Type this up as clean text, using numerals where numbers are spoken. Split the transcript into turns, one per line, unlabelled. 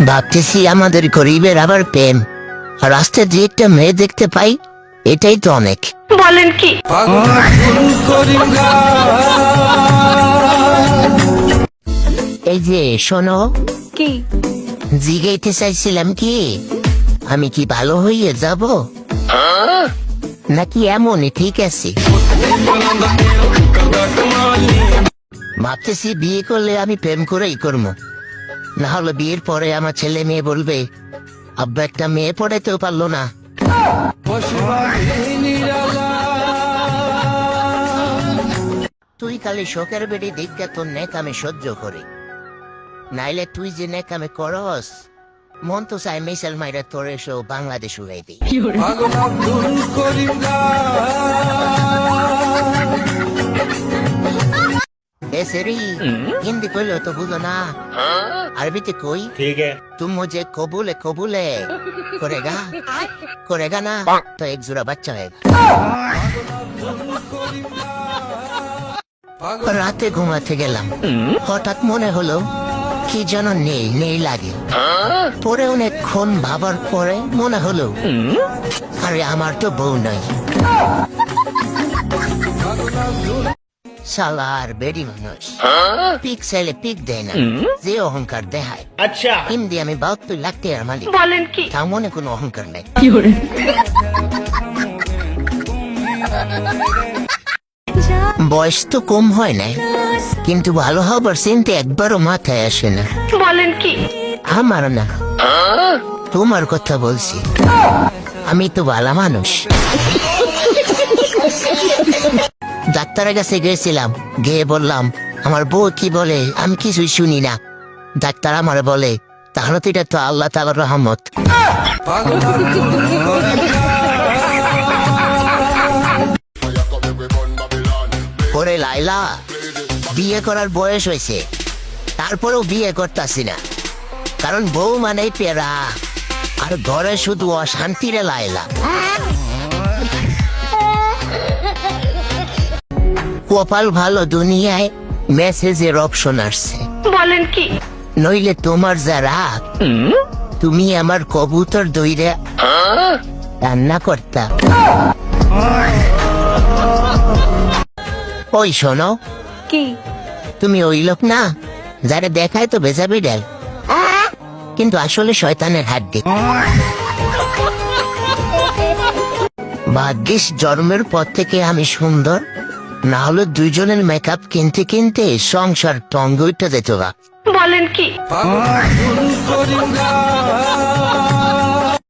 ভাবতেছি আমাদের গরিবের আবার প্রেম, আর রাস্তায় যে একটা মেয়ে দেখতে পাই, এটাই তো অনেক।
বলেন কি?
এই যে শোনো,
কি?
জিগাইতে চাইছিলাম কি, আমি কি ভালো হইয়ে যাব নাকি এমনই ঠিক আছে? ভাবতেছি বিয়ে করলে আমি প্রেম করেই করবো, না হলে বিয়ের পরে আমার ছেলে মেয়ে বলবে আব্বা একটা মেয়ে পড়াইতেও পারলো না। তুই খালি শোকের বেড়ি দীক্ষা তোর নেক আমি সহ্য করি, নাইলে তুই যে নেক আমি করস, মন তো চাই মিসাইল মাইরা তোর এসো বাংলাদেশ উড়াই দিই। এসেরি হিন্দি কইলে তো বুঝো না, আরবিতে কই
ठीक है।
तुम मुझे कबूले कबूले करेगा करेगा ना तो एक जुड़ा बच्चा होगा। রাতে ঘুমাতে গেলাম, হঠাৎ মনে হলো কি যেন নেই নেই লাগে, পরে অনেকক্ষণ ভাবার পরে মনে হলো আরে আমার তো বউ নাই। শালার বেডি মানুষ পিক চাইলে পিক দেয় না, যে অহংকার দেখায়।
अच्छा।
হিন্দি আমি 72 লাখ টাকার মালিক,
বলেন কি?
তার মনে কোনো অহংকার নাই। বয়স তো কম হয় না, কিন্তু ভালো হবার চিন্তা একবারও মাথায় আসে না।
বলেন কি?
আমার না, তোমার কথা বলছি, আমি তো ভালো মানুষ। ডাক্তারের কাছে গেছিলাম, গিয়ে বললাম আমার বউ কি বলে আমি কিছুই শুনি না। ডাক্তার আমার বলে তাহলে তো এটা তো আল্লাহ তাআলার রহমত। ওরে লাইলা, বিয়ে করার বয়স হয়েছে, তারপরেও বিয়ে করতাছি না, কারণ বউ মানেই পেরা, আর ঘরে শুধু অশান্তি রে লাইলা। কপাল ভালো দুনিয়ায় মেসেজের অপশন আসছে।
বলেন কি?
নইলে তোমার যারা তুমি আমার কবুতর দইরে রান্না করতা। ওই শোনো,
কি?
তুমি ওই লোক না যারা দেখায় তো ভেজা বিড়াল, কিন্তু আসলে শয়তানের হাড্ডি। ভাগ্যিস জন্মের পর থেকে আমি সুন্দর, না হলে দুইজনের মেকআপ কিনতে কিনতে সংসার টঙ্গ উঠে যেত।
বলেন কি?